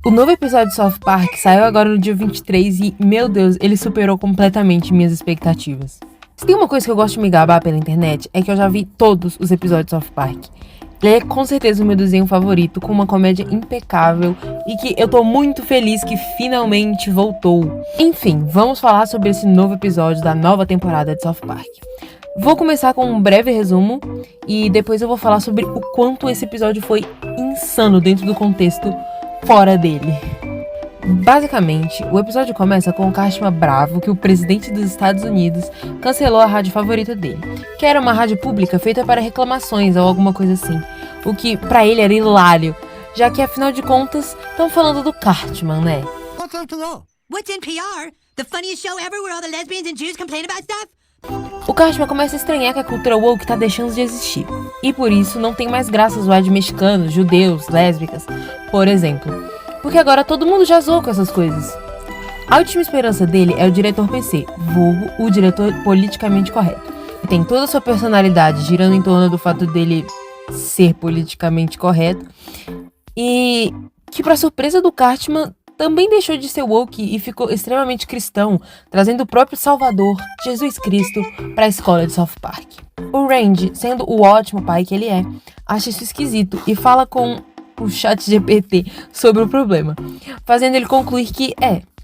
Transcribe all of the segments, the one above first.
O novo episódio de South Park saiu agora no dia 23 e, meu Deus, ele superou completamente minhas expectativas. Se tem uma coisa que eu gosto de me gabar pela internet, é que eu já vi todos os episódios de South Park. Ele é com certeza o meu desenho favorito, com uma comédia impecável e que eu tô muito feliz que finalmente voltou. Enfim, vamos falar sobre esse novo episódio da nova temporada de South Park. Vou começar com um breve resumo e depois eu vou falar sobre o quanto esse episódio foi insano dentro do contexto fora dele. Basicamente, o episódio começa com o Cartman bravo que o presidente dos Estados Unidos cancelou a rádio favorita dele, que era uma rádio pública feita para reclamações ou alguma coisa assim, o que pra ele era hilário, já que afinal de contas estão falando do Cartman, né? What's NPR? The funniest show ever where all the lesbians and Jews complain about stuff? O Cartman começa a estranhar que a cultura woke tá deixando de existir, e por isso não tem mais graça zoar de mexicanos, judeus, lésbicas, por exemplo. Porque agora todo mundo já zoou com essas coisas. A última esperança dele é o diretor PC, vulgo o diretor politicamente correto. Tem toda a sua personalidade girando em torno do fato dele ser politicamente correto. E que, pra surpresa do Cartman, também deixou de ser woke e ficou extremamente cristão, trazendo o próprio Salvador, Jesus Cristo, pra escola de South Park. O Randy, sendo o ótimo pai que ele é, acha isso esquisito e fala com o ChatGPT sobre o problema, fazendo ele concluir que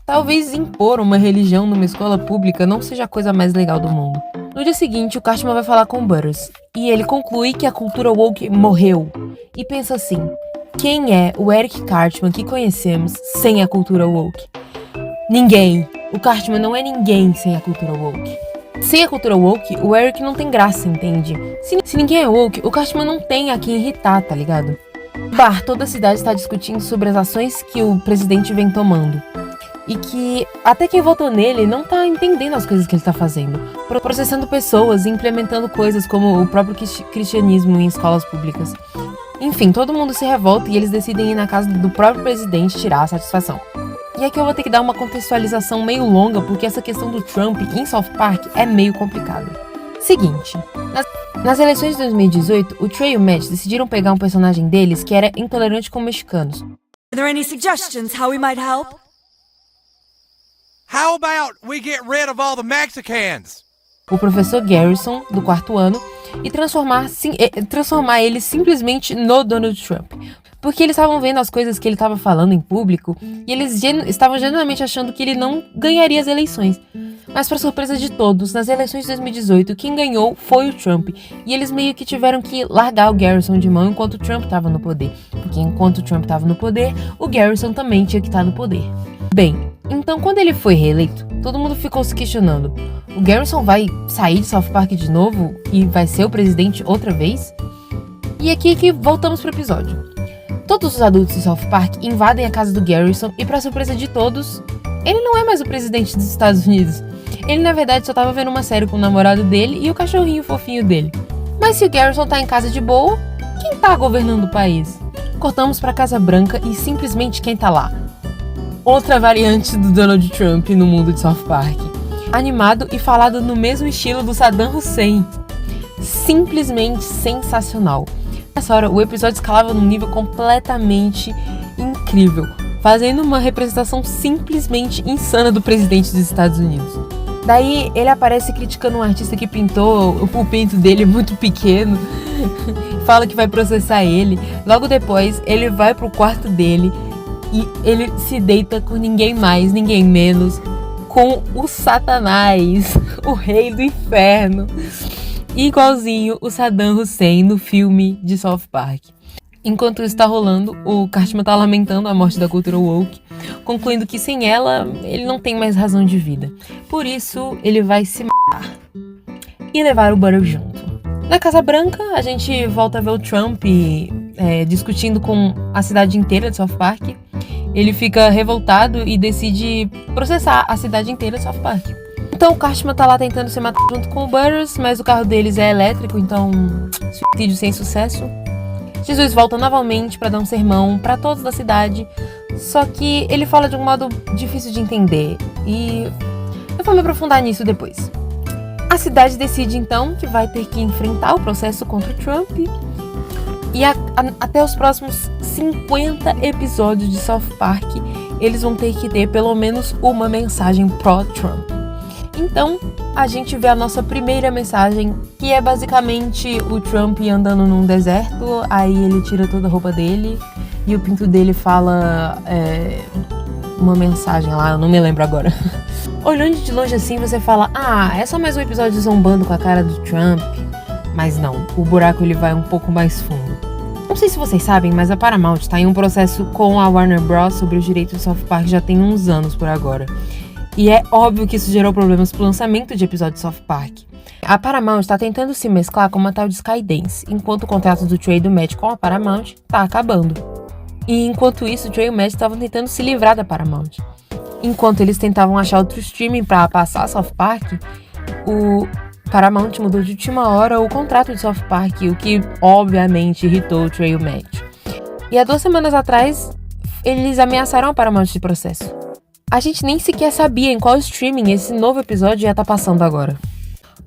talvez impor uma religião numa escola pública não seja a coisa mais legal do mundo. No dia seguinte, o Cartman vai falar com o Butters, e ele conclui que a cultura woke morreu, e pensa assim: quem é o Eric Cartman que conhecemos sem a cultura woke? Ninguém. O Cartman não é ninguém sem a cultura woke. Sem a cultura woke, o Eric não tem graça, entende? Se ninguém é woke, o Cartman não tem a quem irritar, tá ligado? No bar, toda a cidade está discutindo sobre as ações que o presidente vem tomando. E que até quem votou nele não tá entendendo as coisas que ele tá fazendo. Processando pessoas e implementando coisas como o próprio cristianismo em escolas públicas. Enfim, todo mundo se revolta e eles decidem ir na casa do próprio presidente tirar a satisfação. E aqui eu vou ter que dar uma contextualização meio longa, porque essa questão do Trump em South Park é meio complicada. Seguinte, nas eleições de 2018, o Trey e o Matt decidiram pegar um personagem deles que era intolerante com mexicanos. Are there any suggestions how we might help? How about we get rid of all the Mexicans? O professor Garrison, do 4º ano, e transformar ele simplesmente no Donald Trump. Porque eles estavam vendo as coisas que ele estava falando em público e eles estavam genuinamente achando que ele não ganharia as eleições. Mas, para surpresa de todos, nas eleições de 2018, quem ganhou foi o Trump. E eles meio que tiveram que largar o Garrison de mão enquanto o Trump estava no poder. Porque enquanto o Trump estava no poder, o Garrison também tinha que estar no poder. Bem, então quando ele foi reeleito, todo mundo ficou se questionando: o Garrison vai sair de South Park de novo e vai ser o presidente outra vez? E aqui que voltamos pro episódio. Todos os adultos de South Park invadem a casa do Garrison e, pra surpresa de todos, ele não é mais o presidente dos Estados Unidos. Ele, na verdade, só tava vendo uma série com o namorado dele e o cachorrinho fofinho dele. Mas se o Garrison tá em casa de boa, quem tá governando o país? Cortamos pra Casa Branca e simplesmente quem tá lá? Outra variante do Donald Trump no mundo de South Park. Animado e falado no mesmo estilo do Saddam Hussein. Simplesmente sensacional. Nessa hora, o episódio escalava num nível completamente incrível, fazendo uma representação simplesmente insana do presidente dos Estados Unidos. Daí, ele aparece criticando um artista que pintou o pinto dele muito pequeno, fala que vai processar ele. Logo depois, ele vai pro quarto dele e ele se deita com ninguém mais, ninguém menos, com o Satanás, o rei do inferno. Igualzinho o Saddam Hussein no filme de South Park. Enquanto isso está rolando, o Cartman tá lamentando a morte da cultura woke, concluindo que sem ela, ele não tem mais razão de vida. Por isso, ele vai se matar e levar o Butter junto. Na Casa Branca, a gente volta a ver o Trump discutindo com a cidade inteira de South Park. Ele fica revoltado e decide processar a cidade inteira de South Park. Então o Cartman tá lá tentando se matar junto com o Butters, mas o carro deles é elétrico, então suicídio sem sucesso. Jesus volta novamente pra dar um sermão pra todos da cidade, só que ele fala de um modo difícil de entender, e eu vou me aprofundar nisso depois. A cidade decide então que vai ter que enfrentar o processo contra o Trump, e até os próximos 50 episódios de South Park, eles vão ter que ter pelo menos uma mensagem pró-Trump. Então, a gente vê a nossa primeira mensagem, que é basicamente o Trump andando num deserto, aí ele tira toda a roupa dele e o pinto dele fala uma mensagem lá, eu não me lembro agora. Olhando de longe assim, você fala, é só mais um episódio zombando com a cara do Trump. Mas não, o buraco ele vai um pouco mais fundo. Não sei se vocês sabem, mas a Paramount está em um processo com a Warner Bros. Sobre os direitos do South Park já tem uns anos por agora. E é óbvio que isso gerou problemas pro lançamento de episódios de South Park. A Paramount está tentando se mesclar com uma tal de Skydance, enquanto o contrato do Trey e do Matt com a Paramount está acabando. E enquanto isso, o Trey e o Matt estavam tentando se livrar da Paramount. Enquanto eles tentavam achar outro streaming para passar South Park, o Paramount mudou de última hora o contrato de South Park, o que obviamente irritou o Trey e o Matt. E há 2 semanas atrás, eles ameaçaram a Paramount de processo. A gente nem sequer sabia em qual streaming esse novo episódio ia estar passando agora.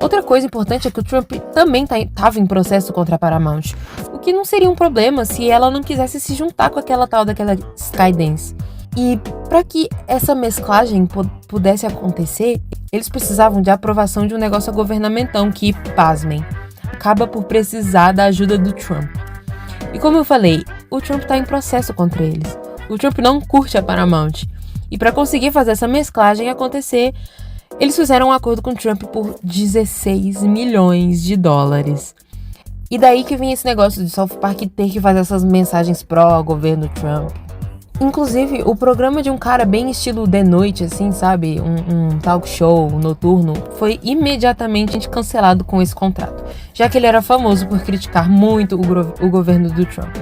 Outra coisa importante é que o Trump também estava em processo contra a Paramount, o que não seria um problema se ela não quisesse se juntar com aquela daquela Skydance. E para que essa mesclagem pudesse acontecer, eles precisavam de aprovação de um negócio governamental que, pasmem, acaba por precisar da ajuda do Trump. E como eu falei, o Trump está em processo contra eles. O Trump não curte a Paramount. E para conseguir fazer essa mesclagem acontecer, eles fizeram um acordo com o Trump por $16 milhões. E daí que vem esse negócio de South Park ter que fazer essas mensagens pró-governo Trump. Inclusive, o programa de um cara bem estilo The Noite, assim, sabe? Um talk show noturno, foi imediatamente cancelado com esse contrato, já que ele era famoso por criticar muito o governo do Trump.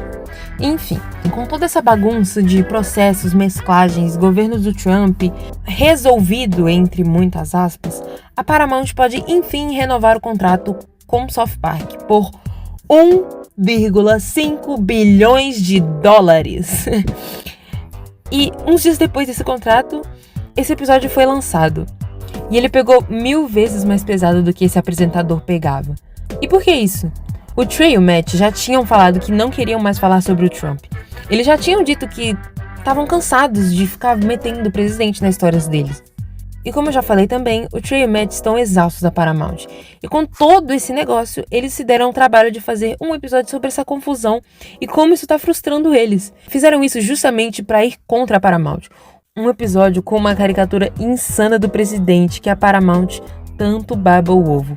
Enfim, com toda essa bagunça de processos, mesclagens, governo do Trump resolvido, entre muitas aspas, a Paramount pode, enfim, renovar o contrato com South Park por $1,5 bilhões. E uns dias depois desse contrato, esse episódio foi lançado. E ele pegou 1000 vezes mais pesado do que esse apresentador pegava. E por que isso? O Trey e o Matt já tinham falado que não queriam mais falar sobre o Trump. Eles já tinham dito que estavam cansados de ficar metendo o presidente nas histórias deles. E como eu já falei também, o Trey e o Matt estão exaustos da Paramount. E com todo esse negócio, eles se deram o trabalho de fazer um episódio sobre essa confusão e como isso tá frustrando eles. Fizeram isso justamente para ir contra a Paramount. Um episódio com uma caricatura insana do presidente que a Paramount tanto baba o ovo.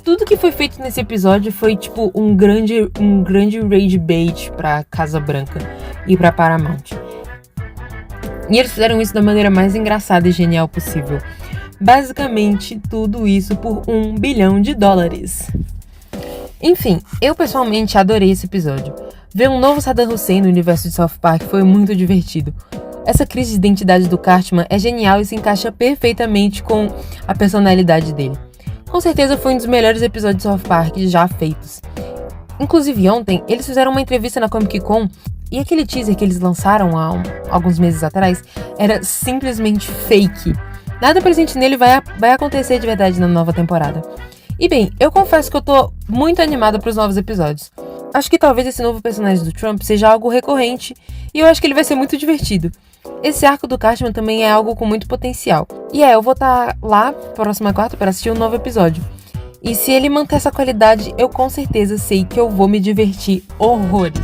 Tudo que foi feito nesse episódio foi tipo um grande rage bait pra Casa Branca e pra Paramount. E eles fizeram isso da maneira mais engraçada e genial possível. Basicamente, tudo isso por $1 bilhão. Enfim, eu pessoalmente adorei esse episódio. Ver um novo Saddam Hussein no universo de South Park foi muito divertido. Essa crise de identidade do Cartman é genial e se encaixa perfeitamente com a personalidade dele. Com certeza foi um dos melhores episódios de South Park já feitos. Inclusive ontem, eles fizeram uma entrevista na Comic Con e aquele teaser que eles lançaram há alguns meses atrás era simplesmente fake. Nada presente nele vai acontecer de verdade na nova temporada. E bem, eu confesso que eu tô muito animada para os novos episódios. Acho que talvez esse novo personagem do Trump seja algo recorrente e eu acho que ele vai ser muito divertido. Esse arco do Cartman também é algo com muito potencial. E eu vou estar lá próxima quarta para assistir um novo episódio. E se ele manter essa qualidade, eu com certeza sei que eu vou me divertir horrores.